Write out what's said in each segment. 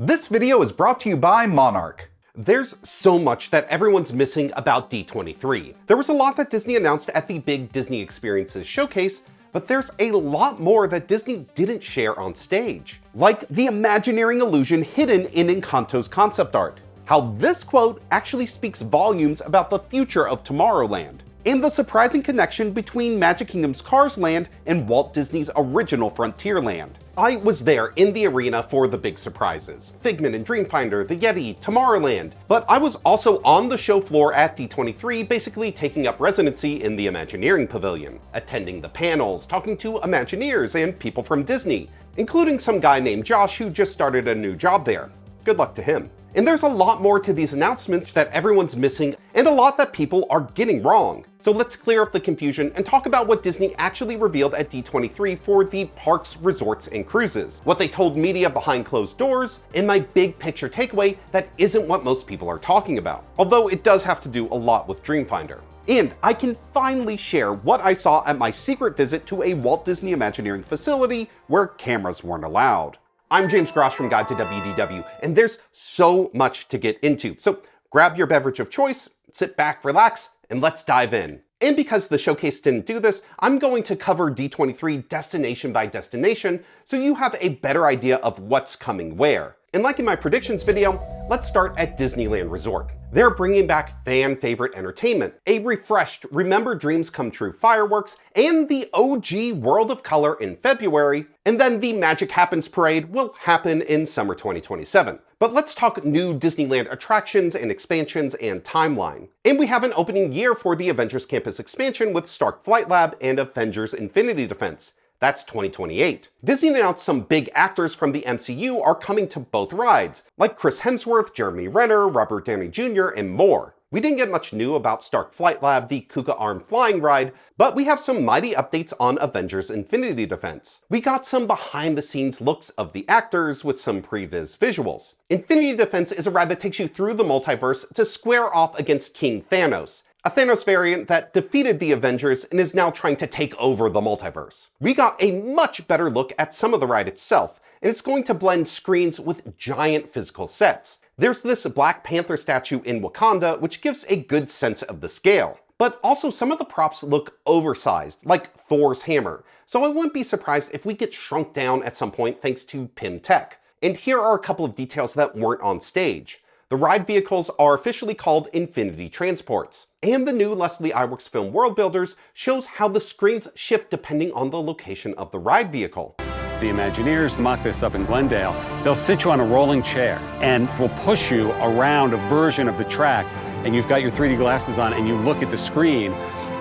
This video is brought to you by Monarch. There's so much that everyone's missing about D23. There was a lot that Disney announced at the big Disney Experiences showcase, but there's a lot more that Disney didn't share on stage. Like the Imagineering illusion hidden in Encanto's concept art. How this quote actually speaks volumes about the future of Tomorrowland. And the surprising connection between Magic Kingdom's Cars Land and Walt Disney's original Frontierland. I was there in the arena for the big surprises, Figment and Dreamfinder, the Yeti, Tomorrowland, but I was also on the show floor at D23, basically taking up residency in the Imagineering Pavilion, attending the panels, talking to Imagineers and people from Disney, including some guy named Josh who just started a new job there. Good luck to him. And there's a lot more to these announcements that everyone's missing and a lot that people are getting wrong. So let's clear up the confusion and talk about what Disney actually revealed at D23 for the parks, resorts, and cruises. What they told media behind closed doors, and my big picture takeaway that isn't what most people are talking about. Although it does have to do a lot with Dreamfinder. And I can finally share what I saw at my secret visit to a Walt Disney Imagineering facility where cameras weren't allowed. I'm James Grosh from Guide to WDW, and there's so much to get into. So grab your beverage of choice, sit back, relax, and let's dive in. And because the showcase didn't do this, I'm going to cover D23 destination by destination so you have a better idea of what's coming where. And like in my predictions video, let's start at Disneyland Resort. They're bringing back fan favorite entertainment, a refreshed Remember Dreams Come True fireworks, and the OG World of Color in February, and then the Magic Happens parade will happen in summer 2027. But let's talk new Disneyland attractions and expansions and timeline. And we have an opening year for the Avengers Campus expansion with Stark Flight Lab and Avengers Infinity Defense. That's 2028. Disney announced some big actors from the MCU are coming to both rides, like Chris Hemsworth, Jeremy Renner, Robert Downey Jr., and more. We didn't get much new about Stark Flight Lab, the Kuka Arm flying ride, but we have some mighty updates on Avengers Infinity Defense. We got some behind-the-scenes looks of the actors with some previs visuals. Infinity Defense is a ride that takes you through the multiverse to square off against King Thanos, a Thanos variant that defeated the Avengers and is now trying to take over the multiverse. We got a much better look at some of the ride itself, and it's going to blend screens with giant physical sets. There's this Black Panther statue in Wakanda, which gives a good sense of the scale. But also some of the props look oversized, like Thor's hammer, so I wouldn't be surprised if we get shrunk down at some point thanks to PIM Tech. And here are a couple of details that weren't on stage. The ride vehicles are officially called Infinity Transports. And the new Leslie Iwerks film World Builders shows how the screens shift depending on the location of the ride vehicle. The Imagineers mock this up in Glendale. They'll sit you on a rolling chair and will push you around a version of the track, and you've got your 3D glasses on and you look at the screen.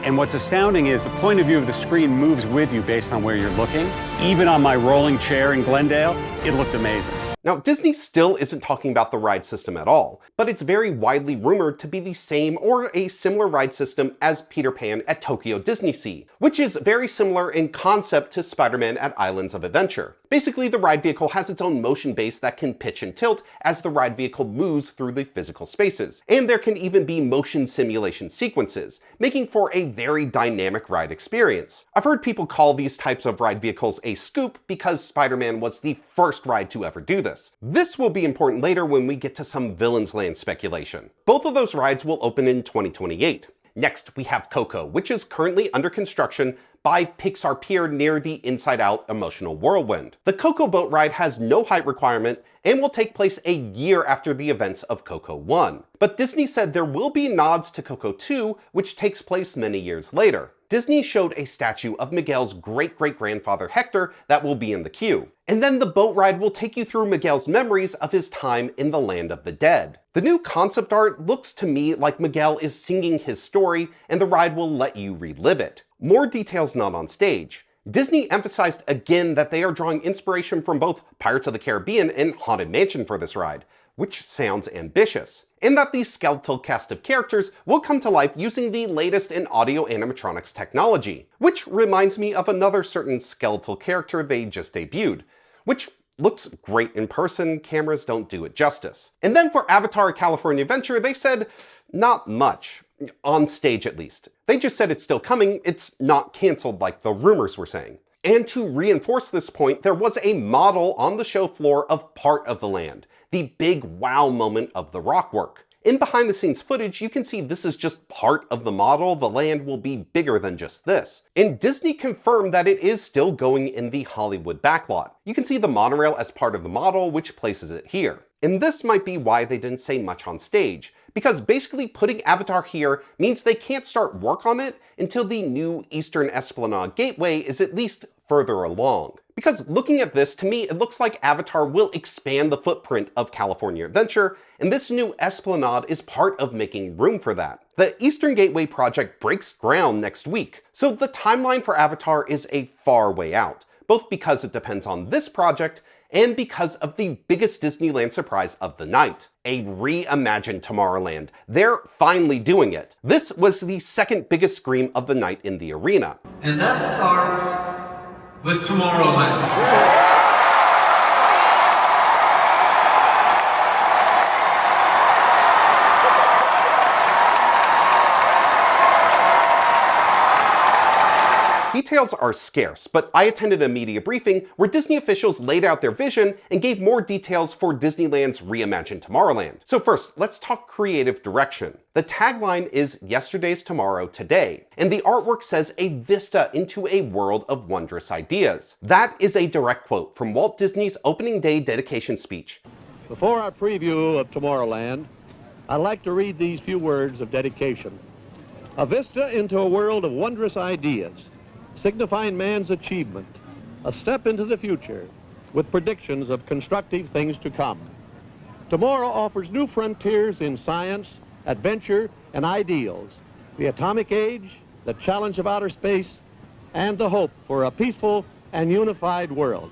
And what's astounding is the point of view of the screen moves with you based on where you're looking. Even on my rolling chair in Glendale, it looked amazing. Now, Disney still isn't talking about the ride system at all, but it's very widely rumored to be the same or a similar ride system as Peter Pan at Tokyo Disney Sea, which is very similar in concept to Spider-Man at Islands of Adventure. Basically, the ride vehicle has its own motion base that can pitch and tilt as the ride vehicle moves through the physical spaces, and there can even be motion simulation sequences, making for a very dynamic ride experience. I've heard people call these types of ride vehicles a scoop because Spider-Man was the first ride to ever do this. This will be important later when we get to some Villains Land speculation. Both of those rides will open in 2028. Next, we have Coco, which is currently under construction by Pixar Pier near the Inside Out Emotional Whirlwind. The Coco boat ride has no height requirement and will take place a year after the events of Coco 1. But Disney said there will be nods to Coco 2, which takes place many years later. Disney showed a statue of Miguel's great-great-grandfather Hector that will be in the queue. And then the boat ride will take you through Miguel's memories of his time in the land of the dead. The new concept art looks to me like Miguel is singing his story, and the ride will let you relive it. More details not on stage. Disney emphasized again that they are drawing inspiration from both Pirates of the Caribbean and Haunted Mansion for this ride, which sounds ambitious, and that the skeletal cast of characters will come to life using the latest in audio animatronics technology, which reminds me of another certain skeletal character they just debuted, which looks great in person, cameras don't do it justice. And then for Avatar: California Adventure, they said not much. On stage at least. They just said it's still coming, it's not canceled like the rumors were saying. And to reinforce this point, there was a model on the show floor of part of the land. the big wow moment of the rock work. In behind the scenes footage, you can see this is just part of the model. The land will be bigger than just this. And Disney confirmed that it is still going in the Hollywood backlot. You can see the monorail as part of the model, which places it here. And this might be why they didn't say much on stage, because basically putting Avatar here means they can't start work on it until the new Eastern Esplanade Gateway is at least further along. Because looking at this, to me, it looks like Avatar will expand the footprint of California Adventure, and this new Esplanade is part of making room for that. The Eastern Gateway project breaks ground next week, so the timeline for Avatar is a far way out, both because it depends on this project and because of the biggest Disneyland surprise of the night, a reimagined Tomorrowland. They're finally doing it. This was the second biggest scream of the night in the arena. And that starts with Tomorrowland. Details are scarce, but I attended a media briefing where Disney officials laid out their vision and gave more details for Disneyland's reimagined Tomorrowland. So first, let's talk creative direction. The tagline is "Yesterday's tomorrow today," and the artwork says a vista into a world of wondrous ideas. That is a direct quote from Walt Disney's opening day dedication speech. Before our preview of Tomorrowland, I'd like to read these few words of dedication. A vista into a world of wondrous ideas, signifying man's achievement, a step into the future with predictions of constructive things to come. Tomorrow offers new frontiers in science, adventure, and ideals, the atomic age, the challenge of outer space, and the hope for a peaceful and unified world.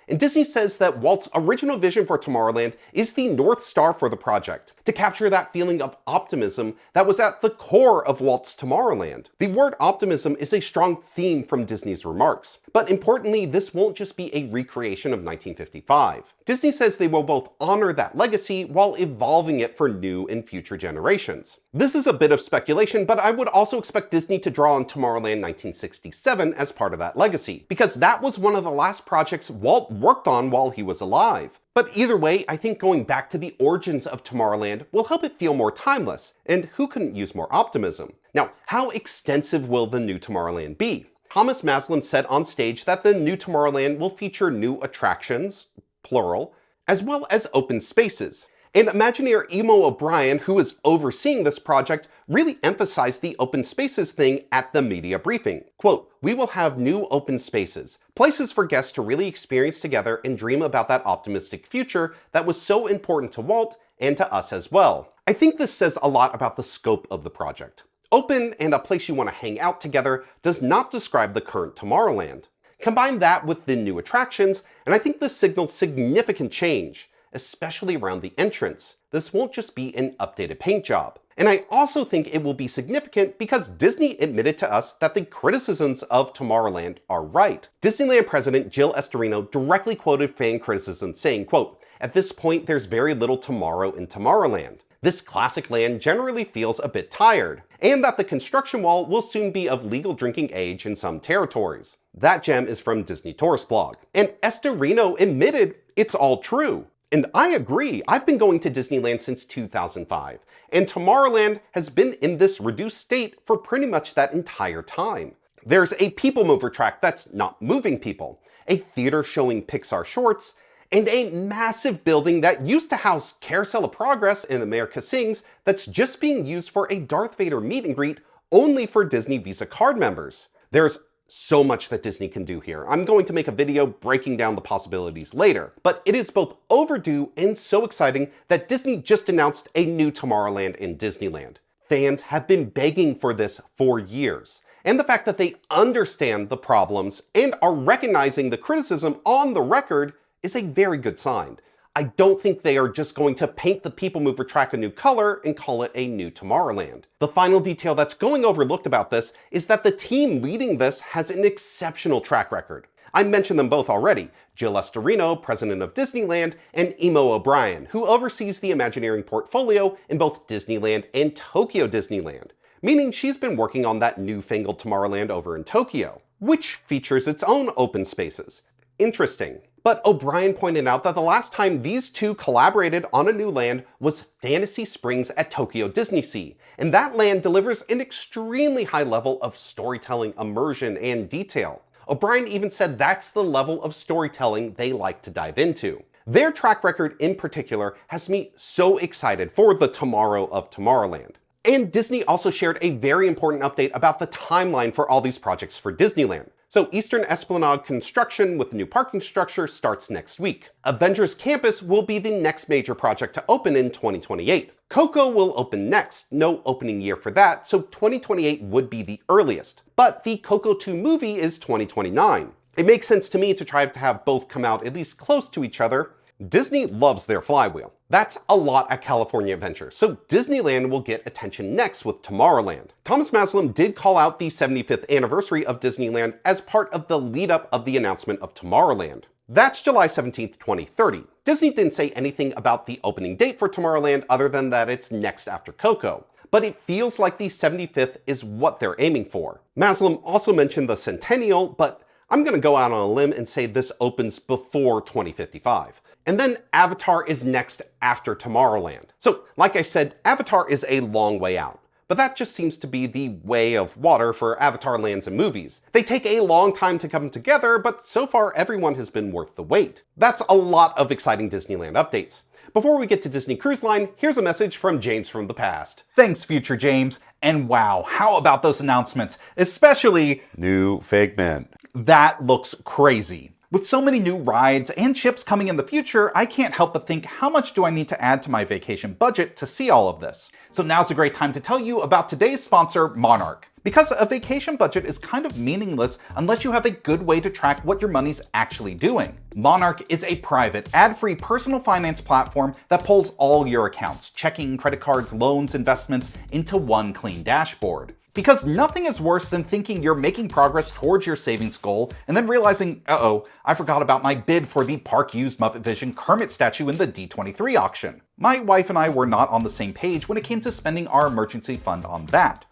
And Disney says that Walt's original vision for Tomorrowland is the North Star for the project, to capture that feeling of optimism that was at the core of Walt's Tomorrowland. The word optimism is a strong theme from Disney's remarks, but importantly, this won't just be a recreation of 1955. Disney says they will both honor that legacy while evolving it for new and future generations. This is a bit of speculation, but I would also expect Disney to draw on Tomorrowland 1967 as part of that legacy, because that was one of the last projects Walt worked on while he was alive. But either way, I think going back to the origins of Tomorrowland will help it feel more timeless, and who couldn't use more optimism? Now, how extensive will the new Tomorrowland be? Thomas Maslam said on stage that the new Tomorrowland will feature new attractions, plural, as well as open spaces. And Imagineer Emo O'Brien, who is overseeing this project, really emphasized the open spaces thing at the media briefing. Quote, "We will have new open spaces, places for guests to really experience together and dream about that optimistic future that was so important to Walt and to us as well." I think this says a lot about the scope of the project. Open and a place you want to hang out together does not describe the current Tomorrowland. Combine that with the new attractions, and I think this signals significant change, especially around the entrance. This won't just be an updated paint job. And I also think it will be significant because Disney admitted to us that the criticisms of Tomorrowland are right. Disneyland president Jill Estorino directly quoted fan criticism saying, quote, "At this point, there's very little tomorrow in Tomorrowland. This classic land generally feels a bit tired, and that the construction wall will soon be of legal drinking age in some territories." That gem is from Disney Tourist Blog. And Estorino admitted it's all true. And I agree, I've been going to Disneyland since 2005, and Tomorrowland has been in this reduced state for pretty much that entire time. There's a people mover track that's not moving people, a theater showing Pixar shorts, and a massive building that used to house Carousel of Progress and America Sings that's just being used for a Darth Vader meet and greet only for Disney Visa card members. There's so much that Disney can do here. I'm going to make a video breaking down the possibilities later, but it is both overdue and so exciting that Disney just announced a new Tomorrowland in Disneyland. Fans have been begging for this for years, and the fact that they understand the problems and are recognizing the criticism on the record is a very good sign. I don't think they are just going to paint the People Mover track a new color and call it a new Tomorrowland. The final detail that's going overlooked about this is that the team leading this has an exceptional track record. I mentioned them both already, Jill Estorino, president of Disneyland, and Emo O'Brien, who oversees the Imagineering portfolio in both Disneyland and Tokyo Disneyland, meaning she's been working on that newfangled Tomorrowland over in Tokyo, which features its own open spaces. Interesting. But O'Brien pointed out that the last time these two collaborated on a new land was Fantasy Springs at Tokyo Disney Sea, and that land delivers an extremely high level of storytelling, immersion, and detail. O'Brien even said that's the level of storytelling they like to dive into. Their track record in particular has me so excited for the tomorrow of Tomorrowland. And Disney also shared a very important update about the timeline for all these projects for Disneyland. So Eastern Esplanade construction with the new parking structure starts next week. Avengers Campus will be the next major project to open in 2028. Coco will open next, no opening year for that, so 2028 would be the earliest. But the Coco 2 movie is 2029. It makes sense to me to try to have both come out at least close to each other. Disney loves their flywheel. That's a lot at California Adventure, so Disneyland will get attention next with Tomorrowland. Thomas Maslam did call out the 75th anniversary of Disneyland as part of the lead up of the announcement of Tomorrowland. That's July 17th, 2030. Disney didn't say anything about the opening date for Tomorrowland other than that it's next after Coco. But it feels like the 75th is what they're aiming for. Maslam also mentioned the centennial, but I'm gonna go out on a limb and say this opens before 2055. And then Avatar is next after Tomorrowland. So, like I said, Avatar is a long way out. But that just seems to be the way of water for Avatar lands and movies. They take a long time to come together, but so far everyone has been worth the wait. That's a lot of exciting Disneyland updates. Before we get to Disney Cruise Line, here's a message from James from the past. Thanks, future James. And wow, how about those announcements? Especially new Figment. That looks crazy. With so many new rides and ships coming in the future, I can't help but think, how much do I need to add to my vacation budget to see all of this? So now's a great time to tell you about today's sponsor, Monarch. Because a vacation budget is kind of meaningless unless you have a good way to track what your money's actually doing. Monarch is a private, ad-free personal finance platform that pulls all your accounts, checking, credit cards, loans, investments into one clean dashboard. Because nothing is worse than thinking you're making progress towards your savings goal and then realizing, uh-oh, I forgot about my bid for the park-used Muppet Vision Kermit statue in the D23 auction. My wife and I were not on the same page when it came to spending our emergency fund on that.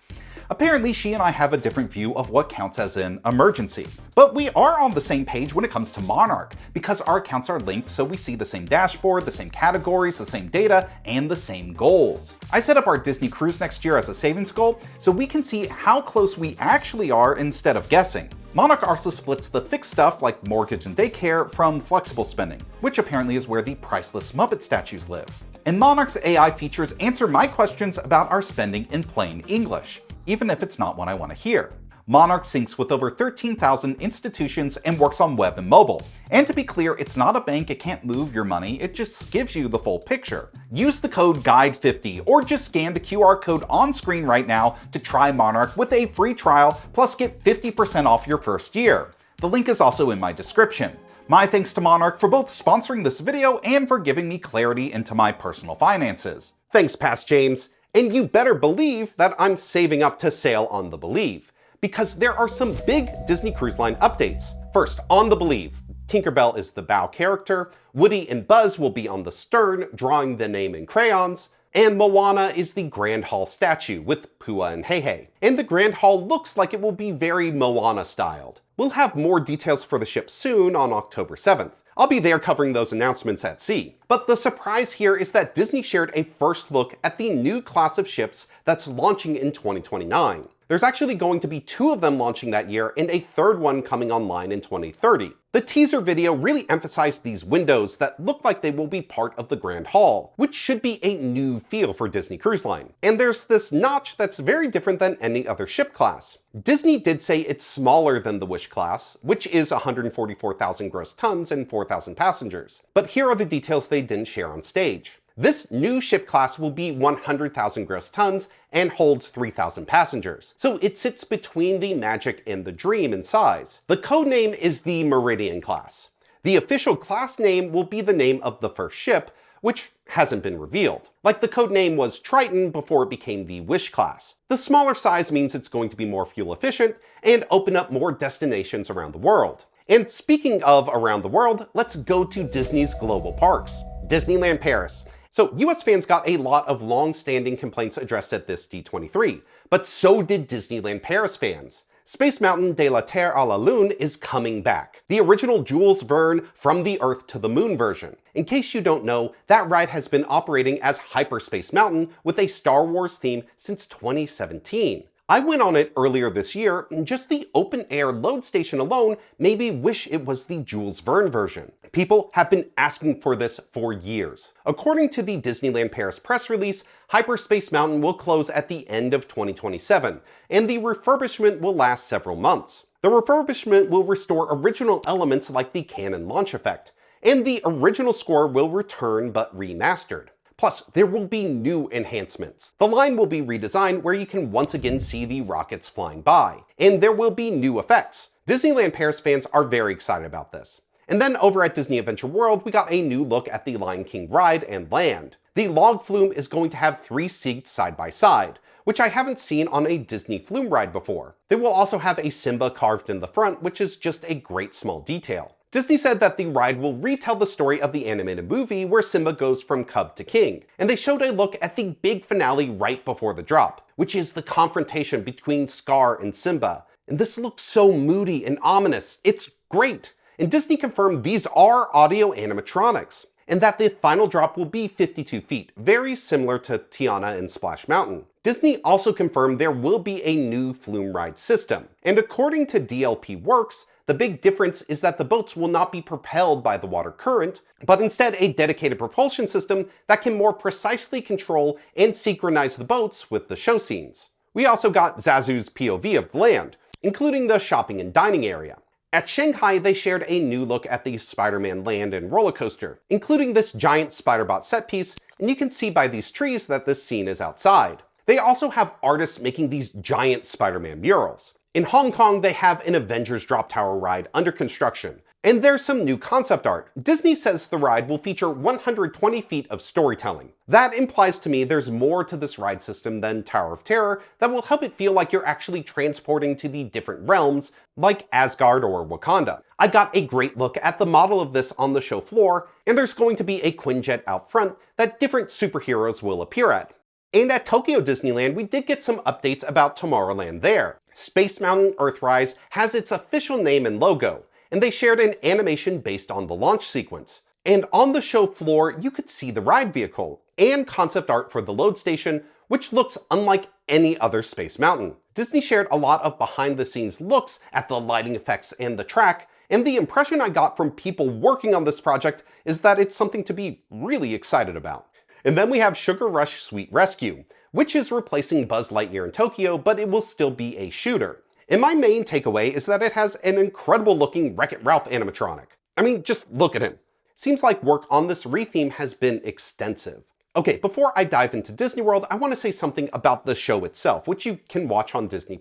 Apparently, she and I have a different view of what counts as an emergency. But we are on the same page when it comes to Monarch, because our accounts are linked so we see the same dashboard, the same categories, the same data, and the same goals. I set up our Disney cruise next year as a savings goal so we can see how close we actually are instead of guessing. Monarch also splits the fixed stuff like mortgage and daycare from flexible spending, which apparently is where the priceless Muppet statues live. And Monarch's AI features answer my questions about our spending in plain English, even if it's not what I want to hear. Monarch syncs with over 13,000 institutions and works on web and mobile. And to be clear, it's not a bank, it can't move your money, it just gives you the full picture. Use the code GUIDE50 or just scan the QR code on screen right now to try Monarch with a free trial, plus get 50% off your first year. The link is also in my description. My thanks to Monarch for both sponsoring this video and for giving me clarity into my personal finances. Thanks, Past James. And you better believe that I'm saving up to sail on the Believe, because there are some big Disney Cruise Line updates. First, on the Believe, Tinkerbell is the bow character, Woody and Buzz will be on the stern, drawing the name in crayons, and Moana is the Grand Hall statue with Pua and Heihei. And the Grand Hall looks like it will be very Moana styled. We'll have more details for the ship soon on October 7th. I'll be there covering those announcements at sea. But the surprise here is that Disney shared a first look at the new class of ships that's launching in 2029. There's actually going to be 2 of them launching that year and a third one coming online in 2030. The teaser video really emphasized these windows that look like they will be part of the Grand Hall, which should be a new feel for Disney Cruise Line. And there's this notch that's very different than any other ship class. Disney did say it's smaller than the Wish class, which is 144,000 gross tons and 4,000 passengers. But here are the details they didn't share on stage. This new ship class will be 100,000 gross tons and holds 3,000 passengers. So it sits between the Magic and the Dream in size. The codename is the Meridian class. The official class name will be the name of the first ship, which hasn't been revealed. Like the codename was Triton before it became the Wish class. The smaller size means it's going to be more fuel efficient and open up more destinations around the world. And speaking of around the world, let's go to Disney's global parks. Disneyland Paris. So US fans got a lot of long-standing complaints addressed at this D23, but so did Disneyland Paris fans. Space Mountain De la Terre à la Lune is coming back. The original Jules Verne From the Earth to the Moon version. In case you don't know, that ride has been operating as Hyperspace Mountain with a Star Wars theme since 2017. I went on it earlier this year, and just the open-air load station alone made me wish it was the Jules Verne version. People have been asking for this for years. According to the Disneyland Paris press release, Hyperspace Mountain will close at the end of 2027, and the refurbishment will last several months. The refurbishment will restore original elements like the cannon launch effect, and the original score will return but remastered. Plus, there will be new enhancements. The line will be redesigned where you can once again see the rockets flying by, and there will be new effects. Disneyland Paris fans are very excited about this. And then over at Disney Adventure World, we got a new look at the Lion King ride and land. The log flume is going to have 3 seats side by side, which I haven't seen on a Disney flume ride before. They will also have a Simba carved in the front, which is just a great small detail. Disney said that the ride will retell the story of the animated movie where Simba goes from cub to king, and they showed a look at the big finale right before the drop, which is the confrontation between Scar and Simba. And this looks so moody and ominous. It's great. And Disney confirmed these are audio animatronics, and that the final drop will be 52 feet, very similar to Tiana and Splash Mountain. Disney also confirmed there will be a new flume ride system, and according to DLP Works, the big difference is that the boats will not be propelled by the water current, but instead a dedicated propulsion system that can more precisely control and synchronize the boats with the show scenes. We also got Zazu's POV of land, including the shopping and dining area. At Shanghai, they shared a new look at the Spider-Man land and roller coaster, including this giant Spider-Bot set piece, and you can see by these trees that this scene is outside. They also have artists making these giant Spider-Man murals. In Hong Kong, they have an Avengers Drop Tower ride under construction, and there's some new concept art. Disney says the ride will feature 120 feet of storytelling. That implies to me there's more to this ride system than Tower of Terror that will help it feel like you're actually transporting to the different realms, like Asgard or Wakanda. I got a great look at the model of this on the show floor, and there's going to be a Quinjet out front that different superheroes will appear at. And at Tokyo Disneyland, we did get some updates about Tomorrowland there. Space Mountain Earthrise has its official name and logo, and they shared an animation based on the launch sequence. And on the show floor, you could see the ride vehicle and concept art for the load station, which looks unlike any other Space Mountain. Disney shared a lot of behind-the-scenes looks at the lighting effects and the track, and the impression I got from people working on this project is that it's something to be really excited about. And then we have Sugar Rush Sweet Rescue, which is replacing Buzz Lightyear in Tokyo, but it will still be a shooter. And my main takeaway is that it has an incredible looking Wreck-It Ralph animatronic. I mean, just look at him. Seems like work on this retheme has been extensive. Okay, before I dive into Disney World, I want to say something about the show itself, which you can watch on Disney+.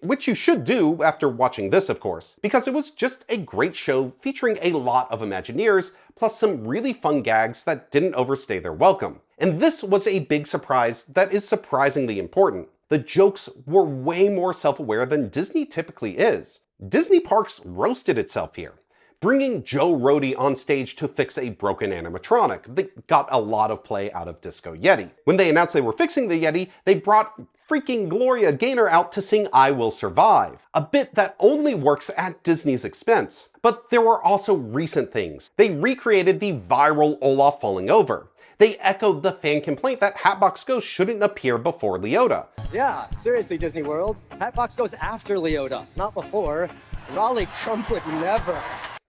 Which you should do after watching this, of course, because it was just a great show featuring a lot of Imagineers, plus some really fun gags that didn't overstay their welcome. And this was a big surprise that is surprisingly important. The jokes were way more self-aware than Disney typically is. Disney Parks roasted itself here, bringing Joe Rohde on stage to fix a broken animatronic that got a lot of play out of Disco Yeti. When they announced they were fixing the Yeti, they brought freaking Gloria Gaynor out to sing I Will Survive, a bit that only works at Disney's expense. But there were also recent things. They recreated the viral Olaf falling over. They echoed the fan complaint that Hatbox Ghost shouldn't appear before Leota. Yeah, seriously, Disney World. Hatbox goes after Leota, not before. Raleigh Trump would never.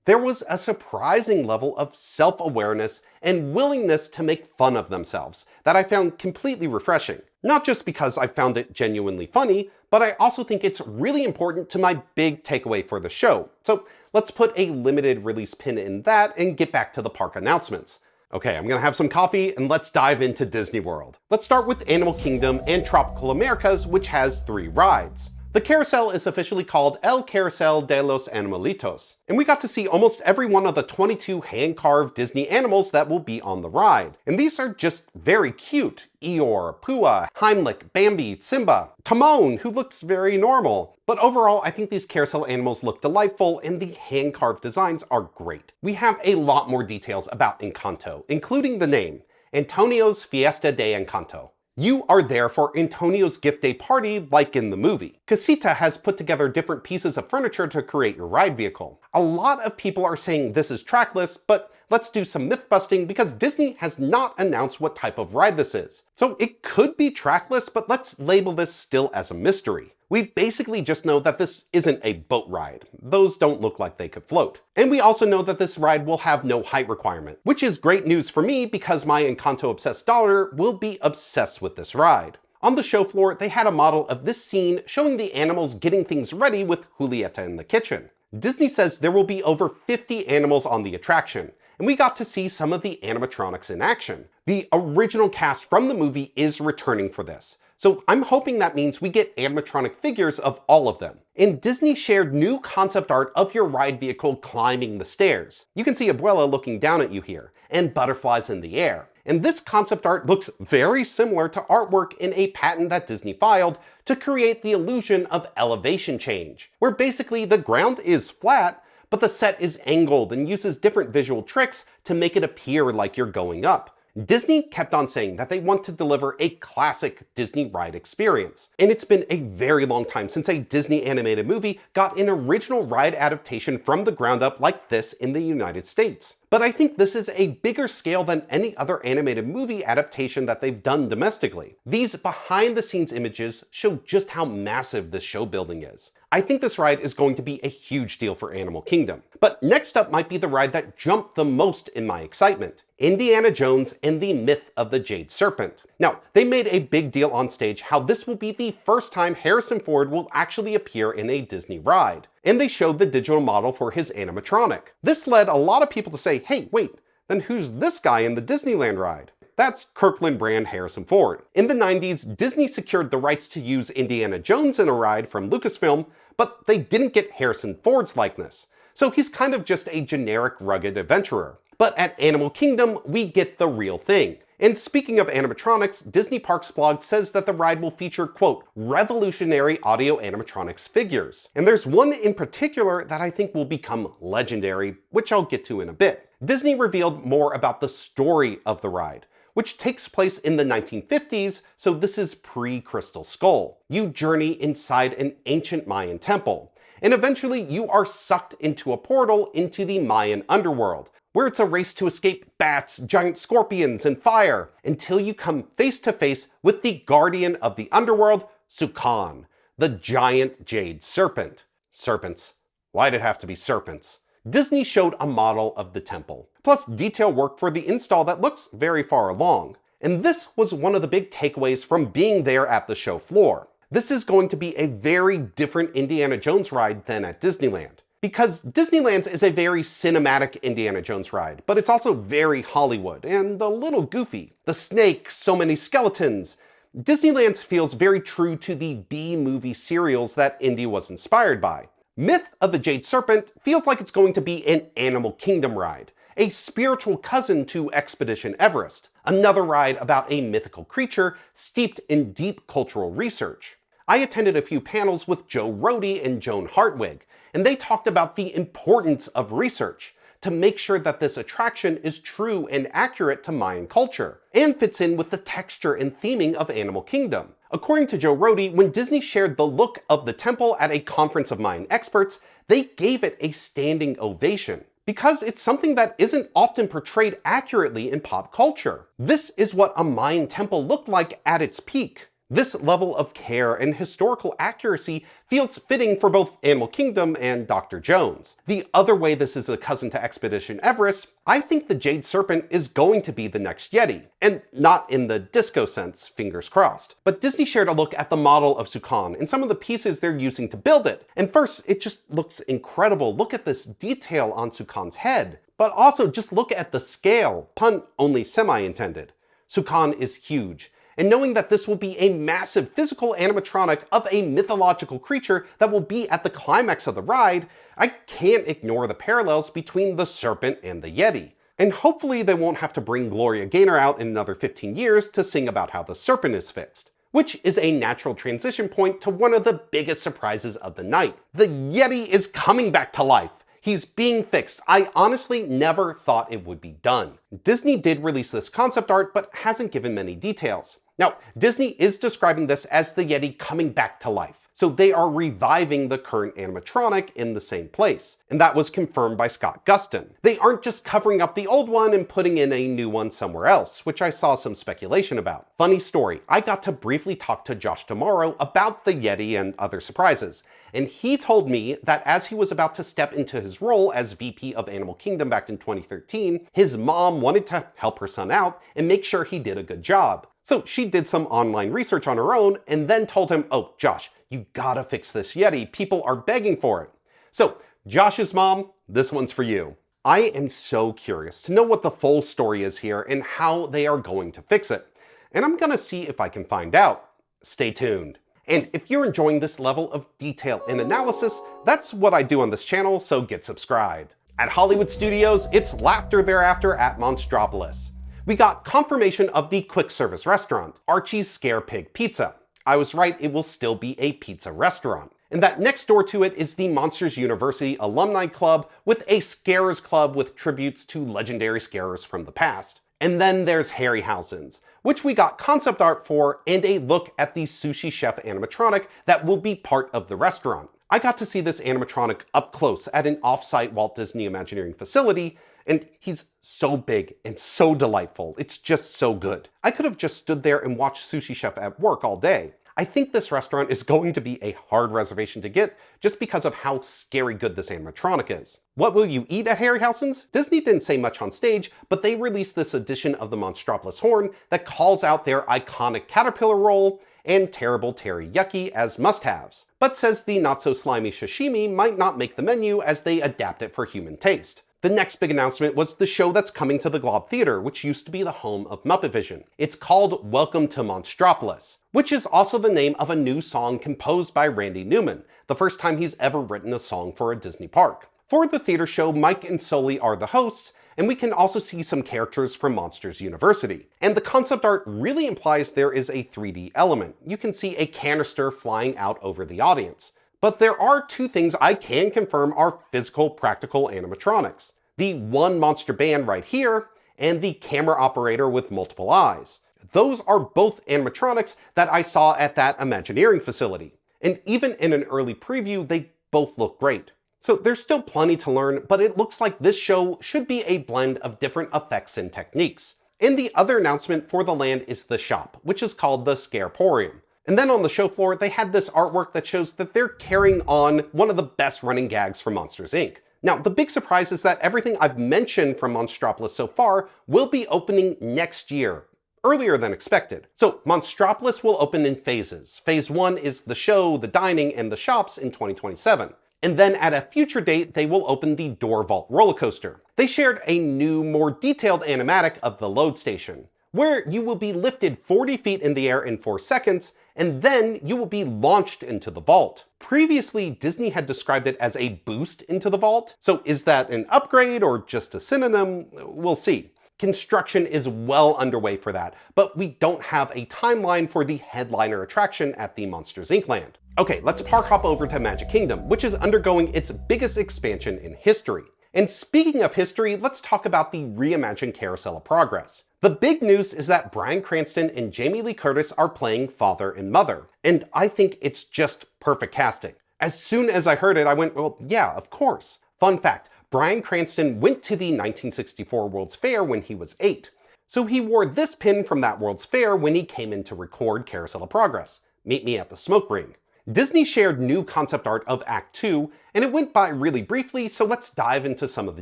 There was a surprising level of self-awareness and willingness to make fun of themselves that I found completely refreshing. Not just because I found it genuinely funny, but I also think it's really important to my big takeaway for the show. So let's put a limited release pin in that and get back to the park announcements. Okay, I'm gonna have some coffee and let's dive into Disney World. Let's start with Animal Kingdom and Tropical Americas, which has 3 rides. The carousel is officially called El Carousel de los Animalitos, and we got to see almost every one of the 22 hand-carved Disney animals that will be on the ride. And these are just very cute. Eeyore, Pua, Heimlich, Bambi, Simba, Timon, who looks very normal. But overall, I think these carousel animals look delightful and the hand-carved designs are great. We have a lot more details about Encanto, including the name, Antonio's Fiesta de Encanto. You are there for Antonio's gift day party like in the movie. Casita has put together different pieces of furniture to create your ride vehicle. A lot of people are saying this is trackless, but let's do some myth busting because Disney has not announced what type of ride this is. So it could be trackless, but let's label this still as a mystery. We basically just know that this isn't a boat ride. Those don't look like they could float. And we also know that this ride will have no height requirement, which is great news for me because my Encanto-obsessed daughter will be obsessed with this ride. On the show floor, they had a model of this scene showing the animals getting things ready with Julieta in the kitchen. Disney says there will be over 50 animals on the attraction, and we got to see some of the animatronics in action. The original cast from the movie is returning for this, so I'm hoping that means we get animatronic figures of all of them. And Disney shared new concept art of your ride vehicle climbing the stairs. You can see Abuela looking down at you here, and butterflies in the air. And this concept art looks very similar to artwork in a patent that Disney filed to create the illusion of elevation change, where basically the ground is flat, but the set is angled and uses different visual tricks to make it appear like you're going up. Disney kept on saying that they want to deliver a classic Disney ride experience. And it's been a very long time since a Disney animated movie got an original ride adaptation from the ground up like this in the United States. But I think this is a bigger scale than any other animated movie adaptation that they've done domestically. These behind the scenes images show just how massive this show building is. I think this ride is going to be a huge deal for Animal Kingdom. But next up might be the ride that jumped the most in my excitement: Indiana Jones and the Myth of the Jade Serpent. Now, they made a big deal on stage how this will be the first time Harrison Ford will actually appear in a Disney ride. And they showed the digital model for his animatronic. This led a lot of people to say, hey, wait, then who's this guy in the Disneyland ride? That's Kirkland brand Harrison Ford. In the 90s, Disney secured the rights to use Indiana Jones in a ride from Lucasfilm, but they didn't get Harrison Ford's likeness. So he's kind of just a generic rugged adventurer. But at Animal Kingdom, we get the real thing. And speaking of animatronics, Disney Parks blog says that the ride will feature, quote, revolutionary audio animatronics figures. And there's one in particular that I think will become legendary, which I'll get to in a bit. Disney revealed more about the story of the ride, which takes place in the 1950s, so this is pre-Crystal Skull. You journey inside an ancient Mayan temple, and eventually you are sucked into a portal into the Mayan underworld, where it's a race to escape bats, giant scorpions, and fire, until you come face to face with the guardian of the underworld, Sukan, the giant Jade Serpent. Serpents. Why'd it have to be serpents? Disney showed a model of the temple, plus detail work for the install that looks very far along. And this was one of the big takeaways from being there at the show floor. This is going to be a very different Indiana Jones ride than at Disneyland. Because Disneyland's is a very cinematic Indiana Jones ride, but it's also very Hollywood and a little goofy. The snakes, so many skeletons. Disneyland's feels very true to the B-movie serials that Indy was inspired by. Myth of the Jade Serpent feels like it's going to be an Animal Kingdom ride, a spiritual cousin to Expedition Everest, another ride about a mythical creature steeped in deep cultural research. I attended a few panels with Joe Rohde and Joan Hartwig, and they talked about the importance of research to make sure that this attraction is true and accurate to Mayan culture, and fits in with the texture and theming of Animal Kingdom. According to Joe Rohde, when Disney shared the look of the temple at a conference of Mayan experts, they gave it a standing ovation, because it's something that isn't often portrayed accurately in pop culture. This is what a Mayan temple looked like at its peak. This level of care and historical accuracy feels fitting for both Animal Kingdom and Dr. Jones. The other way this is a cousin to Expedition Everest, I think the Jade Serpent is going to be the next Yeti. And not in the disco sense, fingers crossed. But Disney shared a look at the model of Sukan and some of the pieces they're using to build it. And first, it just looks incredible. Look at this detail on Sukan's head. But also just look at the scale, pun only semi-intended. Sukan is huge. And knowing that this will be a massive physical animatronic of a mythological creature that will be at the climax of the ride, I can't ignore the parallels between the serpent and the Yeti. And hopefully they won't have to bring Gloria Gaynor out in another 15 years to sing about how the serpent is fixed. Which is a natural transition point to one of the biggest surprises of the night. The Yeti is coming back to life. He's being fixed. I honestly never thought it would be done. Disney did release this concept art, but hasn't given many details. Now, Disney is describing this as the Yeti coming back to life, so they are reviving the current animatronic in the same place, and that was confirmed by Scott Gustin. They aren't just covering up the old one and putting in a new one somewhere else, which I saw some speculation about. Funny story, I got to briefly talk to Josh tomorrow about the Yeti and other surprises, and he told me that as he was about to step into his role as VP of Animal Kingdom back in 2013, his mom wanted to help her son out and make sure he did a good job. So she did some online research on her own and then told him, oh, Josh, you gotta fix this Yeti. People are begging for it. So Josh's mom, this one's for you. I am so curious to know what the full story is here and how they are going to fix it. And I'm gonna see if I can find out. Stay tuned. And if you're enjoying this level of detail and analysis, that's what I do on this channel, so get subscribed. At Hollywood Studios, it's laughter thereafter at Monstropolis. We got confirmation of the quick service restaurant, Archie's Scare Pig Pizza. I was right, it will still be a pizza restaurant. And that next door to it is the Monsters University Alumni Club with a Scarers Club with tributes to legendary scarers from the past. And then there's Harryhausen's, which we got concept art for and a look at the sushi chef animatronic that will be part of the restaurant. I got to see this animatronic up close at an off-site Walt Disney Imagineering facility, and he's so big and so delightful. It's just so good. I could have just stood there and watched Sushi Chef at work all day. I think this restaurant is going to be a hard reservation to get just because of how scary good this animatronic is. What will you eat at Harryhausen's? Disney didn't say much on stage, but they released this edition of the Monstropolis horn that calls out their iconic caterpillar roll and terrible teriyaki as must-haves, but says the not-so-slimy sashimi might not make the menu as they adapt it for human taste. The next big announcement was the show that's coming to the Globe Theater, which used to be the home of Muppet Vision. It's called Welcome to Monstropolis, which is also the name of a new song composed by Randy Newman, the first time he's ever written a song for a Disney park. For the theater show, Mike and Sully are the hosts, and we can also see some characters from Monsters University. And the concept art really implies there is a 3D element. You can see a canister flying out over the audience. But there are two things I can confirm are physical, practical animatronics. The one monster band right here, and the camera operator with multiple eyes. Those are both animatronics that I saw at that Imagineering facility. And even in an early preview, they both look great. So there's still plenty to learn, but it looks like this show should be a blend of different effects and techniques. And the other announcement for the land is the shop, which is called the Scareporium. And then on the show floor, they had this artwork that shows that they're carrying on one of the best running gags from Monsters, Inc. Now, the big surprise is that everything I've mentioned from Monstropolis so far will be opening next year, earlier than expected. So Monstropolis will open in phases. Phase 1 is the show, the dining, and the shops in 2027. And then at a future date, they will open the Door Vault roller coaster. They shared a new, more detailed animatic of the load station, where you will be lifted 40 feet in the air in 4 seconds, and then you will be launched into the vault. Previously, Disney had described it as a boost into the vault, so is that an upgrade or just a synonym? We'll see. Construction is well underway for that, but we don't have a timeline for the headliner attraction at the Monsters, Inc. land. Okay, let's park hop over to Magic Kingdom, which is undergoing its biggest expansion in history. And speaking of history, let's talk about the reimagined Carousel of Progress. The big news is that Bryan Cranston and Jamie Lee Curtis are playing father and mother, and I think it's just perfect casting. As soon as I heard it, I went, well, yeah, of course. Fun fact, Bryan Cranston went to the 1964 World's Fair when he was 8, so he wore this pin from that World's Fair when he came in to record Carousel of Progress. Meet me at the smoke ring. Disney shared new concept art of Act 2, and it went by really briefly, so let's dive into some of the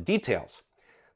details.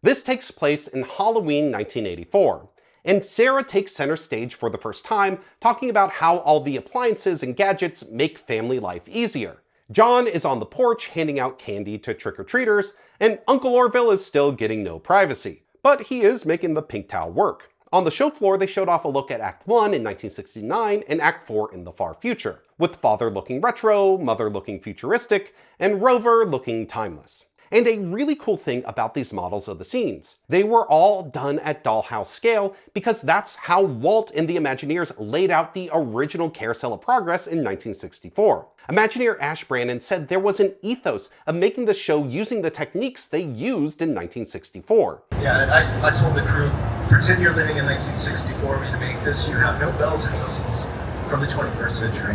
This takes place in Halloween 1984, and Sarah takes center stage for the first time, talking about how all the appliances and gadgets make family life easier. John is on the porch handing out candy to trick-or-treaters, and Uncle Orville is still getting no privacy, but he is making the pink towel work. On the show floor, they showed off a look at Act 1 in 1969 and Act 4 in the far future, with Father looking retro, Mother looking futuristic, and Rover looking timeless. And a really cool thing about these models of the scenes, they were all done at dollhouse scale because that's how Walt and the Imagineers laid out the original Carousel of Progress in 1964. Imagineer Ash Brannon said there was an ethos of making the show using the techniques they used in 1964. Yeah, I told the crew Pretend you're living in 1964 when you make this. You have no bells and whistles from the 21st century.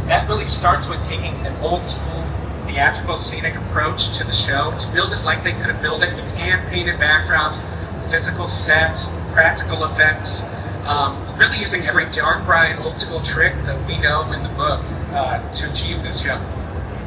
That really starts with taking an old school theatrical scenic approach to the show to build it like they could have built it with hand-painted backdrops, physical sets, practical effects, really using every dark ride old school trick that we know in the book to achieve this show.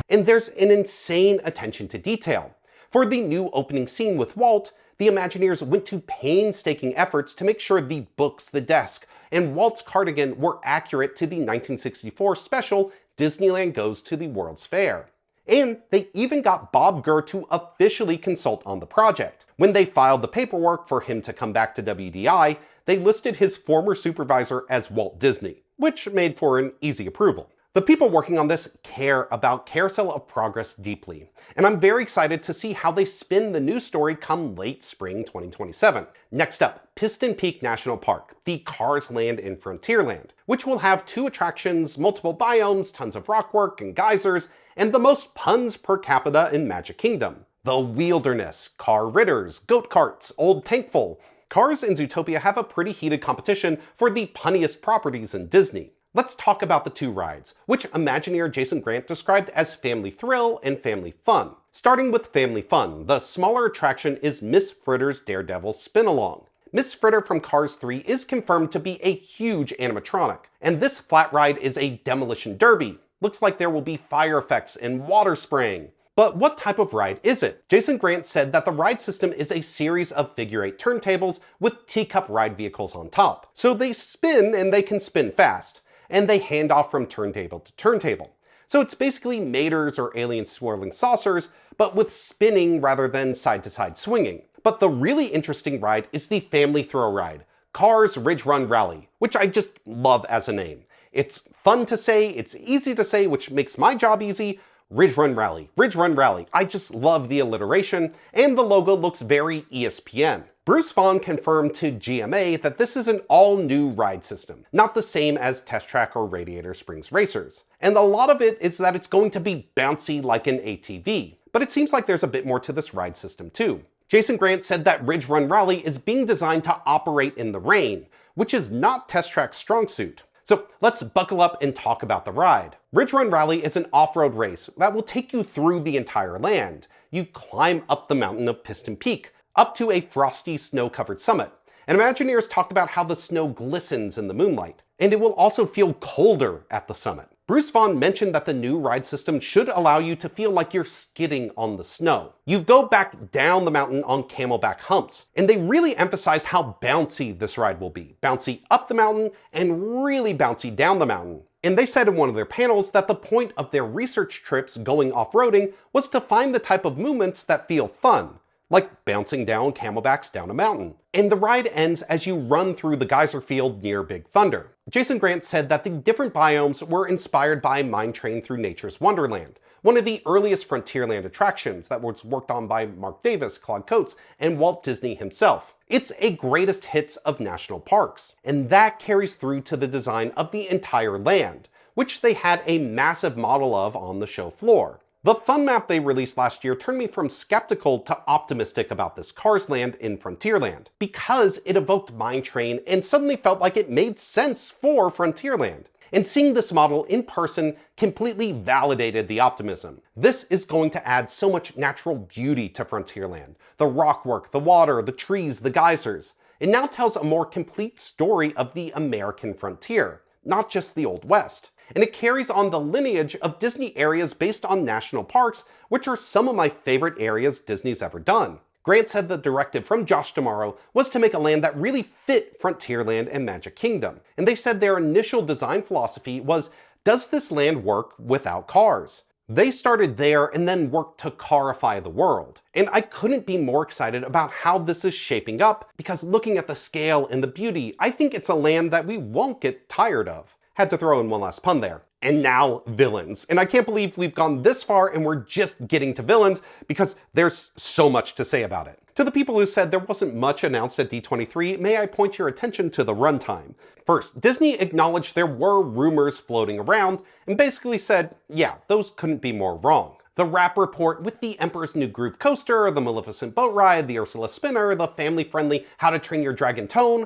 And there's an insane attention to detail. For the new opening scene with Walt, the Imagineers went to painstaking efforts to make sure the books, the desk, and Walt's cardigan were accurate to the 1964 special Disneyland Goes to the World's Fair. And they even got Bob Gurr to officially consult on the project. When they filed the paperwork for him to come back to WDI, they listed his former supervisor as Walt Disney, which made for an easy approval. The people working on this care about Carousel of Progress deeply, and I'm very excited to see how they spin the news story come late spring 2027. Next up, Piston Peak National Park, the Cars Land in Frontierland, which will have 2 attractions, multiple biomes, tons of rockwork and geysers, and the most puns per capita in Magic Kingdom. The Wilderness, Car Ridders, Goat Carts, Old Tankful. Cars and Zootopia have a pretty heated competition for the punniest properties in Disney. Let's talk about the 2 rides, which Imagineer Jason Grant described as Family Thrill and Family Fun. Starting with Family Fun, the smaller attraction is Miss Fritter's Daredevil Spin-Along. Miss Fritter from Cars 3 is confirmed to be a huge animatronic, and this flat ride is a demolition derby. Looks like there will be fire effects and water spraying. But what type of ride is it? Jason Grant said that the ride system is a series of figure-8 turntables with teacup ride vehicles on top. So they spin and they can spin fast, and they hand off from turntable to turntable. So it's basically Maters or alien swirling saucers, but with spinning rather than side-to-side swinging. But the really interesting ride is the Family Throw ride, Cars Ridge Run Rally, which I just love as a name. It's fun to say, it's easy to say, which makes my job easy. Ridge Run Rally, Ridge Run Rally. I just love the alliteration, and the logo looks very ESPN. Bruce Vaughn confirmed to GMA that this is an all-new ride system, not the same as Test Track or Radiator Springs Racers. And a lot of it is that it's going to be bouncy like an ATV, but it seems like there's a bit more to this ride system too. Jason Grant said that Ridge Run Rally is being designed to operate in the rain, which is not Test Track's strong suit. So let's buckle up and talk about the ride. Ridge Run Rally is an off-road race that will take you through the entire land. You climb up the mountain of Piston Peak, up to a frosty snow-covered summit. And Imagineers talked about how the snow glistens in the moonlight, and it will also feel colder at the summit. Bruce Vaughn mentioned that the new ride system should allow you to feel like you're skidding on the snow. You go back down the mountain on camelback humps, and they really emphasized how bouncy this ride will be. Bouncy up the mountain and really bouncy down the mountain. And they said in one of their panels that the point of their research trips going off-roading was to find the type of movements that feel fun, like bouncing down camelbacks down a mountain. And the ride ends as you run through the geyser field near Big Thunder. Jason Grant said that the different biomes were inspired by Mine Train Through Nature's Wonderland, one of the earliest Frontierland attractions that was worked on by Mark Davis, Claude Coates, and Walt Disney himself. It's a greatest hits of national parks, and that carries through to the design of the entire land, which they had a massive model of on the show floor. The fun map they released last year turned me from skeptical to optimistic about this Cars Land in Frontierland, because it evoked Mine Train and suddenly felt like it made sense for Frontierland. And seeing this model in person completely validated the optimism. This is going to add so much natural beauty to Frontierland. The rockwork, the water, the trees, the geysers. It now tells a more complete story of the American frontier, not just the Old West. And it carries on the lineage of Disney areas based on national parks, which are some of my favorite areas Disney's ever done. Grant said the directive from Josh D'Amaro was to make a land that really fit Frontierland and Magic Kingdom. And they said their initial design philosophy was, does this land work without cars? They started there and then worked to carify the world. And I couldn't be more excited about how this is shaping up, because looking at the scale and the beauty, I think it's a land that we won't get tired of. Had to throw in one last pun there. And now, villains. And I can't believe we've gone this far and we're just getting to villains, because there's so much to say about it. To the people who said there wasn't much announced at D23, may I point your attention to the runtime. First, Disney acknowledged there were rumors floating around and basically said, yeah, those couldn't be more wrong. The wrap report with the Emperor's New Groove coaster, the Maleficent boat ride, the Ursula spinner, the family-friendly How to Train Your Dragon tone,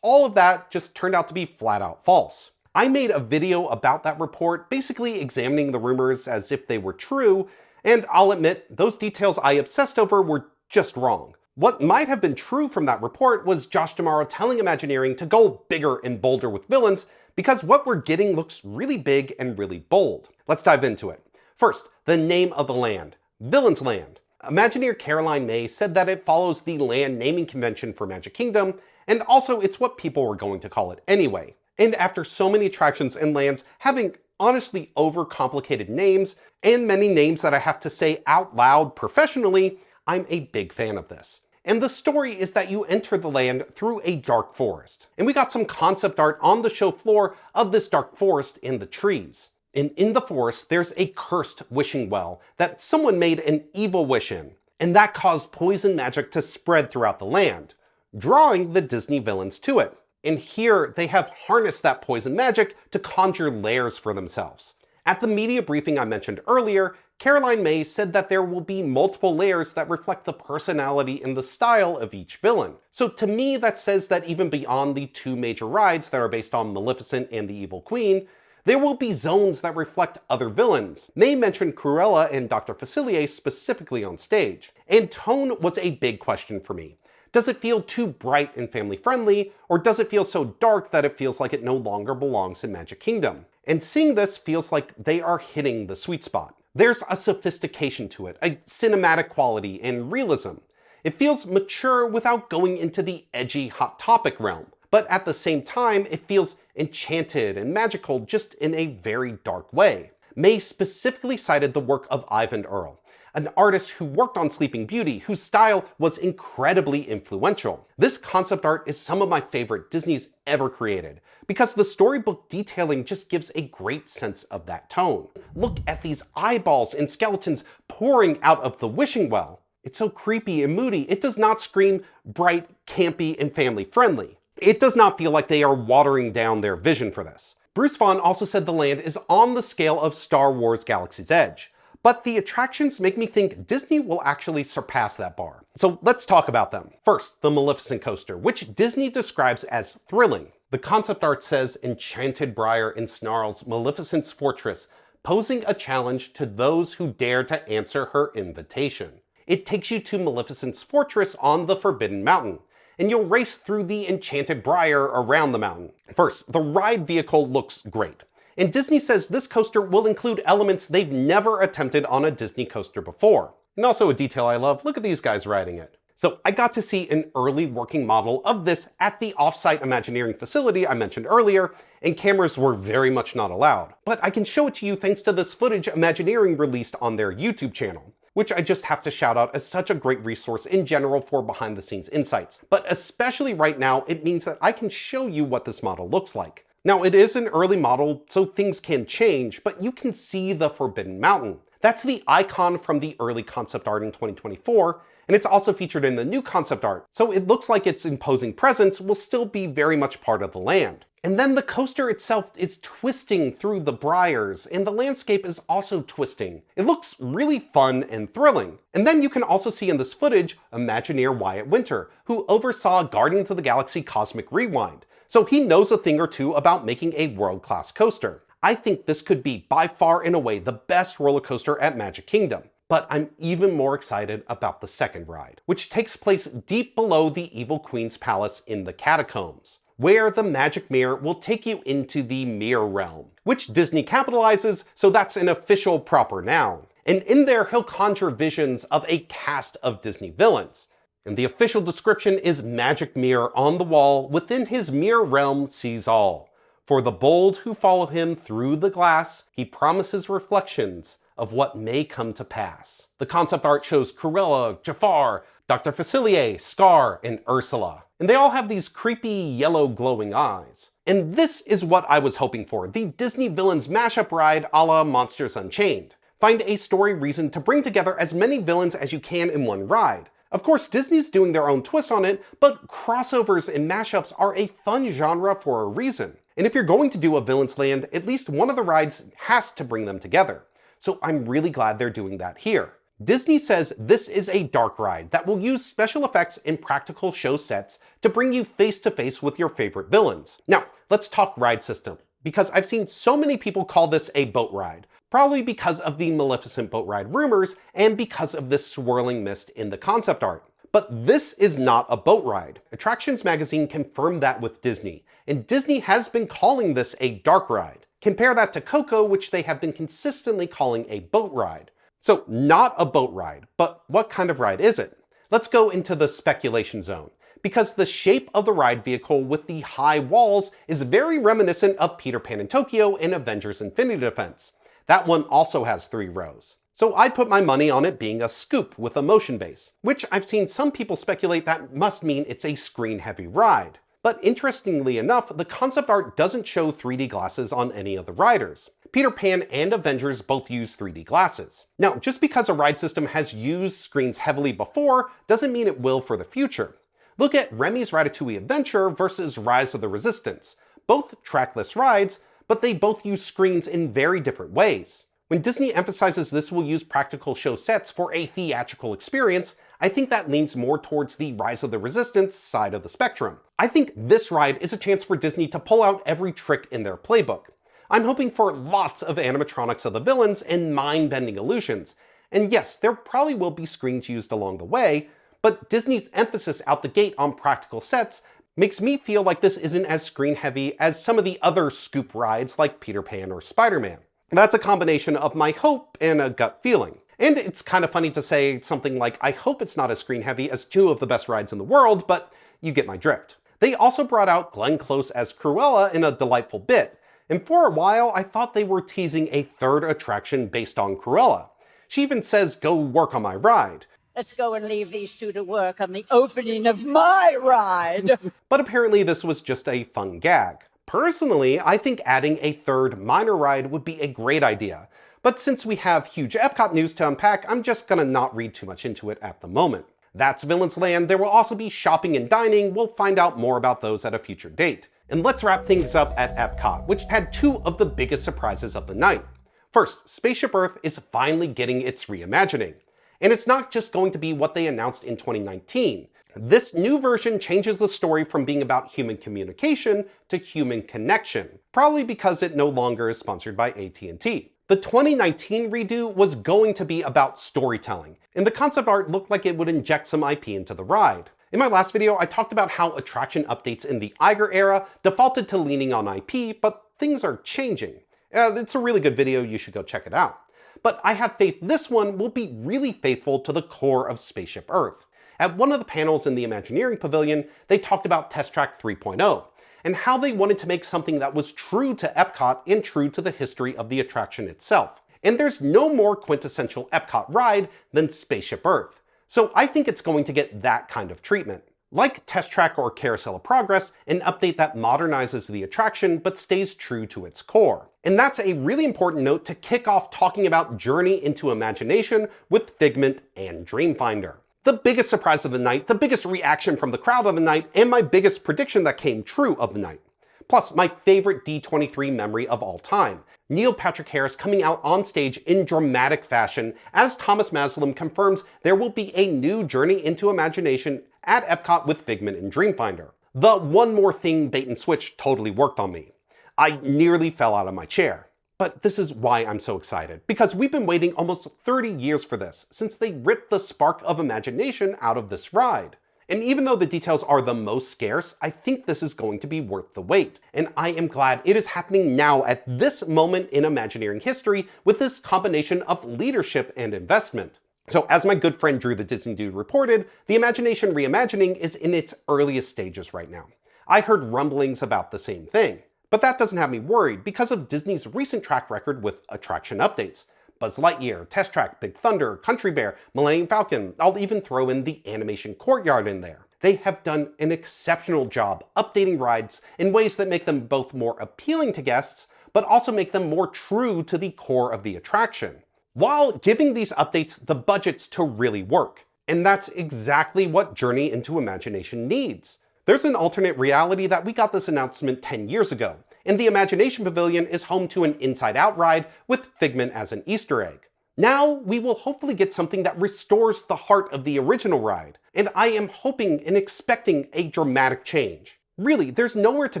all of that just turned out to be flat out false. I made a video about that report, basically examining the rumors as if they were true, and I'll admit, those details I obsessed over were just wrong. What might have been true from that report was Josh D'Amaro telling Imagineering to go bigger and bolder with villains, because what we're getting looks really big and really bold. Let's dive into it. First, the name of the land, Villains Land. Imagineer Caroline May said that it follows the land naming convention for Magic Kingdom, and also it's what people were going to call it anyway. And after so many attractions and lands having honestly overcomplicated names, and many names that I have to say out loud professionally, I'm a big fan of this. And the story is that you enter the land through a dark forest. And we got some concept art on the show floor of this dark forest in the trees. And in the forest, there's a cursed wishing well that someone made an evil wish in. And that caused poison magic to spread throughout the land, drawing the Disney villains to it. And here, they have harnessed that poison magic to conjure lairs for themselves. At the media briefing I mentioned earlier, Caroline May said that there will be multiple layers that reflect the personality and the style of each villain. So to me, that says that even beyond the two major rides that are based on Maleficent and the Evil Queen, there will be zones that reflect other villains. May mentioned Cruella and Dr. Facilier specifically on stage. And tone was a big question for me. Does it feel too bright and family-friendly, or does it feel so dark that it feels like it no longer belongs in Magic Kingdom? And seeing this feels like they are hitting the sweet spot. There's a sophistication to it, a cinematic quality and realism. It feels mature without going into the edgy hot topic realm. But at the same time, it feels enchanted and magical just in a very dark way. May specifically cited the work of Ivan Earle, an artist who worked on Sleeping Beauty, whose style was incredibly influential. This concept art is some of my favorite Disney's ever created, because the storybook detailing just gives a great sense of that tone. Look at these eyeballs and skeletons pouring out of the wishing well. It's so creepy and moody. It does not scream bright, campy, and family-friendly. It does not feel like they are watering down their vision for this. Bruce Vaughn also said the land is on the scale of Star Wars Galaxy's Edge, but the attractions make me think Disney will actually surpass that bar. So let's talk about them. First, the Maleficent coaster, which Disney describes as thrilling. The concept art says enchanted Briar ensnarls Maleficent's fortress, posing a challenge to those who dare to answer her invitation. It takes you to Maleficent's fortress on the Forbidden Mountain, and you'll race through the enchanted Briar around the mountain. First, the ride vehicle looks great. And Disney says this coaster will include elements they've never attempted on a Disney coaster before. And also a detail I love, look at these guys riding it. So I got to see an early working model of this at the offsite Imagineering facility I mentioned earlier, and cameras were very much not allowed. But I can show it to you thanks to this footage Imagineering released on their YouTube channel, which I just have to shout out as such a great resource in general for behind the scenes insights. But especially right now, it means that I can show you what this model looks like. Now, it is an early model, so things can change, but you can see the Forbidden Mountain. That's the icon from the early concept art in 2024, and it's also featured in the new concept art, so it looks like its imposing presence will still be very much part of the land. And then the coaster itself is twisting through the briars, and the landscape is also twisting. It looks really fun and thrilling. And then you can also see in this footage Imagineer Wyatt Winter, who oversaw Guardians of the Galaxy Cosmic Rewind. So he knows a thing or two about making a world-class coaster. I think this could be by far and away the best roller coaster at Magic Kingdom. But I'm even more excited about the second ride, which takes place deep below the Evil Queen's palace in the catacombs, where the magic mirror will take you into the mirror realm, which Disney capitalizes, so that's an official proper noun. And in there, he'll conjure visions of a cast of Disney villains. And the official description is magic mirror on the wall within his mirror realm sees all. For the bold who follow him through the glass, he promises reflections of what may come to pass. The concept art shows Cruella, Jafar, Dr. Facilier, Scar, and Ursula. And they all have these creepy yellow glowing eyes. And this is what I was hoping for, the Disney villains mashup ride a la Monsters Unchained. Find a story reason to bring together as many villains as you can in one ride. Of course, Disney's doing their own twist on it, but crossovers and mashups are a fun genre for a reason. And if you're going to do a Villains Land, at least one of the rides has to bring them together. so I'm really glad they're doing that here. Disney says this is a dark ride that will use special effects and practical show sets to bring you face to face with your favorite villains. Now, let's talk ride system, because I've seen so many people call this a boat ride, probably because of the Maleficent boat ride rumors and because of this swirling mist in the concept art. But this is not a boat ride. Attractions Magazine confirmed that with Disney, and Disney has been calling this a dark ride. Compare that to Coco, which they have been consistently calling a boat ride. So not a boat ride, but what kind of ride is it? Let's go into the speculation zone, because the shape of the ride vehicle with the high walls is very reminiscent of Peter Pan in Tokyo and Avengers Infinity Defense. That one also has 3 rows. So I'd put my money on it being a scoop with a motion base, which I've seen some people speculate that must mean it's a screen-heavy ride. But interestingly enough, the concept art doesn't show 3D glasses on any of the riders. Peter Pan and Avengers both use 3D glasses. Now, just because a ride system has used screens heavily before doesn't mean it will for the future. Look at Remy's Ratatouille Adventure versus Rise of the Resistance. Both trackless rides, but they both use screens in very different ways. When Disney emphasizes this will use practical show sets for a theatrical experience, I think that leans more towards the Rise of the Resistance side of the spectrum. I think this ride is a chance for Disney to pull out every trick in their playbook. I'm hoping for lots of animatronics of the villains and mind-bending illusions. And yes, there probably will be screens used along the way, but Disney's emphasis out the gate on practical sets makes me feel like this isn't as screen-heavy as some of the other scoop rides like Peter Pan or Spider-Man. That's a combination of my hope and a gut feeling. And it's kind of funny to say something like, I hope it's not as screen-heavy as 2 of the best rides in the world, but you get my drift. They also brought out Glenn Close as Cruella in a delightful bit, and for a while I thought they were teasing a 3rd attraction based on Cruella. She even says, go work on my ride. Let's go and leave these 2 to work on the opening of my ride. But apparently this was just a fun gag. Personally, I think adding a 3rd minor ride would be a great idea. But since we have huge EPCOT news to unpack, I'm just gonna not read too much into it at the moment. That's Villains Land. There will also be shopping and dining. We'll find out more about those at a future date. And let's wrap things up at EPCOT, which had 2 of the biggest surprises of the night. First, Spaceship Earth is finally getting its reimagining. And it's not just going to be what they announced in 2019. This new version changes the story from being about human communication to human connection, probably because it no longer is sponsored by AT&T. The 2019 redo was going to be about storytelling, and the concept art looked like it would inject some IP into the ride. In my last video, I talked about how attraction updates in the Iger era defaulted to leaning on IP, but things are changing. It's a really good video, you should go check it out. But I have faith this one will be really faithful to the core of Spaceship Earth. At one of the panels in the Imagineering Pavilion, they talked about Test Track 3.0, and how they wanted to make something that was true to EPCOT and true to the history of the attraction itself. And there's no more quintessential EPCOT ride than Spaceship Earth. So I think it's going to get that kind of treatment. Like Test Track or Carousel of Progress, an update that modernizes the attraction but stays true to its core. And that's a really important note to kick off talking about Journey into Imagination with Figment and Dreamfinder. The biggest surprise of the night, the biggest reaction from the crowd of the night, and my biggest prediction that came true of the night. Plus, my favorite D23 memory of all time, Neil Patrick Harris coming out on stage in dramatic fashion as Thomas Maslam confirms there will be a new Journey into Imagination at EPCOT with Figment and Dreamfinder. The one more thing bait and switch totally worked on me. I nearly fell out of my chair. But this is why I'm so excited, because we've been waiting almost 30 years for this, since they ripped the spark of imagination out of this ride. And even though the details are the most scarce, I think this is going to be worth the wait. And I am glad it is happening now at this moment in Imagineering history with this combination of leadership and investment. So as my good friend Drew the Disney Dude reported, the Imagination reimagining is in its earliest stages right now. I heard rumblings about the same thing. But that doesn't have me worried because of Disney's recent track record with attraction updates. Buzz Lightyear, Test Track, Big Thunder, Country Bear, Millennium Falcon, I'll even throw in the Animation Courtyard in there. They have done an exceptional job updating rides in ways that make them both more appealing to guests, but also make them more true to the core of the attraction, while giving these updates the budgets to really work. And that's exactly what Journey into Imagination needs. There's an alternate reality that we got this announcement 10 years ago, and the Imagination Pavilion is home to an inside-out ride with Figment as an Easter egg. Now we will hopefully get something that restores the heart of the original ride, and I am hoping and expecting a dramatic change. Really, there's nowhere to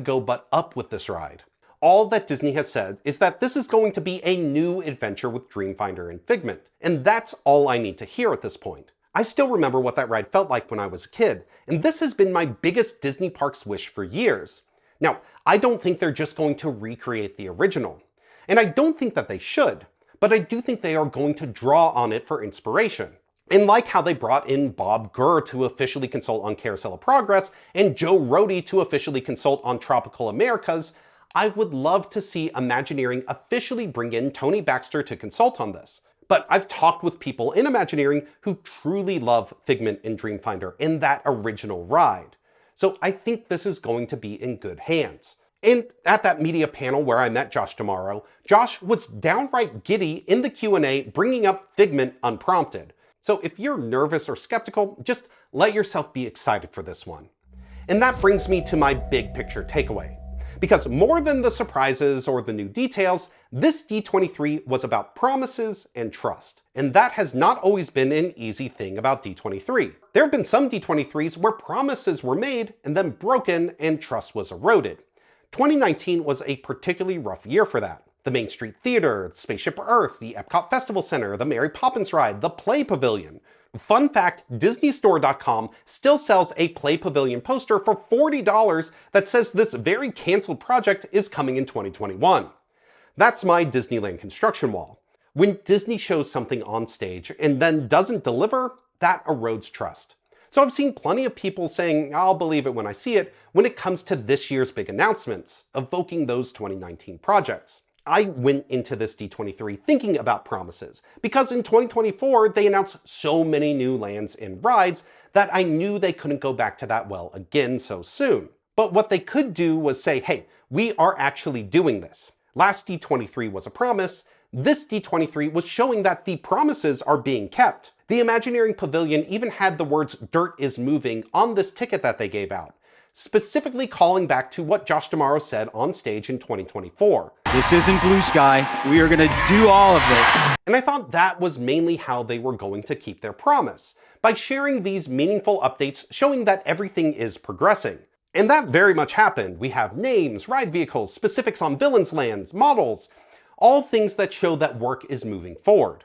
go but up with this ride. All that Disney has said is that this is going to be a new adventure with Dreamfinder and Figment, and that's all I need to hear at this point. I still remember what that ride felt like when I was a kid, and this has been my biggest Disney Parks wish for years. Now, I don't think they're just going to recreate the original, and I don't think that they should, but I do think they are going to draw on it for inspiration. And like how they brought in Bob Gurr to officially consult on Carousel of Progress and Joe Rohde to officially consult on Tropical Americas, I would love to see Imagineering officially bring in Tony Baxter to consult on this. But I've talked with people in Imagineering who truly love Figment and Dreamfinder in that original ride. So I think this is going to be in good hands. And at that media panel where I met Josh tomorrow, Josh was downright giddy in the Q&A bringing up Figment unprompted. So if you're nervous or skeptical, just let yourself be excited for this one. And that brings me to my big picture takeaway. Because more than the surprises or the new details, this D23 was about promises and trust. And that has not always been an easy thing about D23. There have been some D23s where promises were made and then broken and trust was eroded. 2019 was a particularly rough year for that. The Main Street Theater, Spaceship Earth, the EPCOT Festival Center, the Mary Poppins ride, the Play Pavilion. Fun fact, DisneyStore.com still sells a Play Pavilion poster for $40 that says this very canceled project is coming in 2021. That's my Disneyland construction wall. When Disney shows something on stage and then doesn't deliver, that erodes trust. So I've seen plenty of people saying, I'll believe it when I see it, when it comes to this year's big announcements, evoking those 2019 projects. I went into this D23 thinking about promises, because in 2024 they announced so many new lands and rides that I knew they couldn't go back to that well again so soon. But what they could do was say, hey, we are actually doing this. Last D23 was a promise. This D23 was showing that the promises are being kept. The Imagineering Pavilion even had the words "dirt is moving" on this ticket that they gave out, specifically calling back to what Josh D'Amaro said on stage in 2024. This isn't blue sky. We are gonna do all of this. And I thought that was mainly how they were going to keep their promise, by sharing these meaningful updates showing that everything is progressing. And that very much happened. We have names, ride vehicles, specifics on villains' lands, models, all things that show that work is moving forward.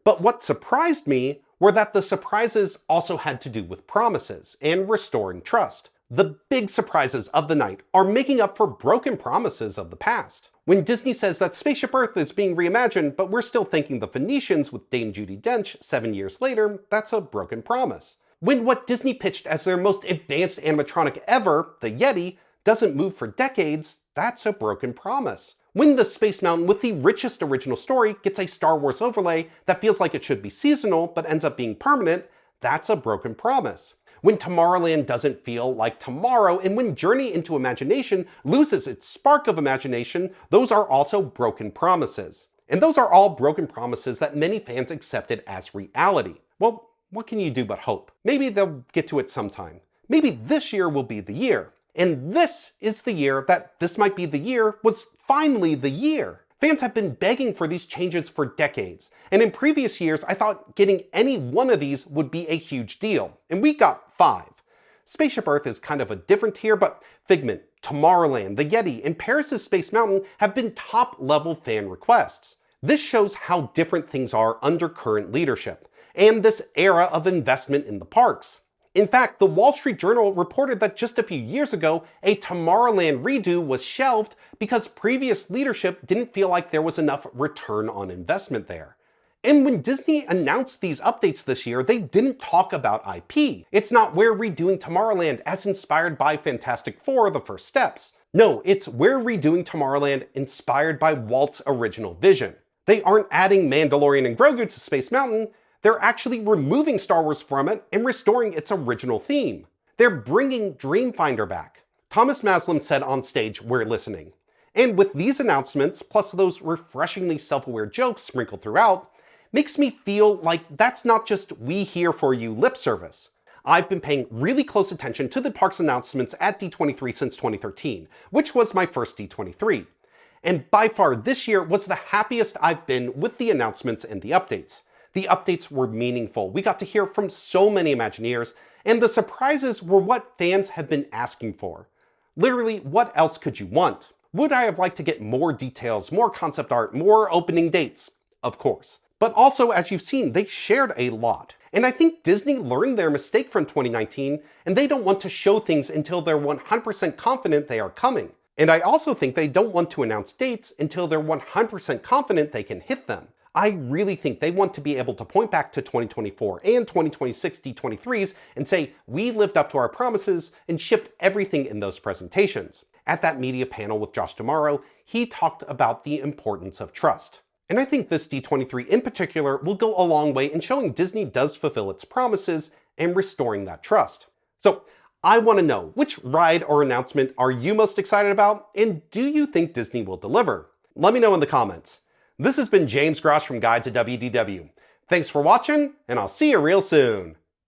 But what surprised me were that the surprises also had to do with promises and restoring trust. The big surprises of the night are making up for broken promises of the past. When Disney says that Spaceship Earth is being reimagined, but we're still thanking the Phoenicians with Dame Judi Dench 7 years later, that's a broken promise. When what Disney pitched as their most advanced animatronic ever, the Yeti, doesn't move for decades, that's a broken promise. When the Space Mountain with the richest original story gets a Star Wars overlay that feels like it should be seasonal but ends up being permanent, that's a broken promise. When Tomorrowland doesn't feel like tomorrow, and when Journey into Imagination loses its spark of imagination, those are also broken promises. And those are all broken promises that many fans accepted as reality. Well, what can you do but hope? Maybe they'll get to it sometime. Maybe this year will be the year. And this is the year that this might be the year was finally the year. Fans have been begging for these changes for decades, and in previous years I thought getting any one of these would be a huge deal, and we got 5. Spaceship Earth is kind of a different tier, but Figment, Tomorrowland, the Yeti, and Paris' Space Mountain have been top-level fan requests. This shows how different things are under current leadership, and this era of investment in the parks. In fact, the Wall Street Journal reported that just a few years ago, a Tomorrowland redo was shelved because previous leadership didn't feel like there was enough return on investment there. And when Disney announced these updates this year, they didn't talk about IP. It's not we're redoing Tomorrowland as inspired by Fantastic Four: The First Steps. No, it's we're redoing Tomorrowland inspired by Walt's original vision. They aren't adding Mandalorian and Grogu to Space Mountain. They're actually removing Star Wars from it and restoring its original theme. They're bringing Dreamfinder back. Thomas Maslam said on stage, "We're listening." And with these announcements, plus those refreshingly self-aware jokes sprinkled throughout, makes me feel like that's not just "we here for you" lip service. I've been paying really close attention to the parks announcements at D23 since 2013, which was my first D23. And by far this year was the happiest I've been with the announcements and the updates. The updates were meaningful. We got to hear from so many Imagineers, and the surprises were what fans have been asking for. Literally, what else could you want? Would I have liked to get more details, more concept art, more opening dates? Of course. But also, as you've seen, they shared a lot. And I think Disney learned their mistake from 2019, and they don't want to show things until they're 100% confident they are coming. And I also think they don't want to announce dates until they're 100% confident they can hit them. I really think they want to be able to point back to 2024 and 2026 D23s and say, we lived up to our promises and shipped everything in those presentations. At that media panel with Josh D'Amaro, he talked about the importance of trust. And I think this D23 in particular will go a long way in showing Disney does fulfill its promises and restoring that trust. So I want to know, which ride or announcement are you most excited about, and do you think Disney will deliver? Let me know in the comments. This has been James Grosh from Guide to WDW. Thanks for watching, and I'll see you real soon.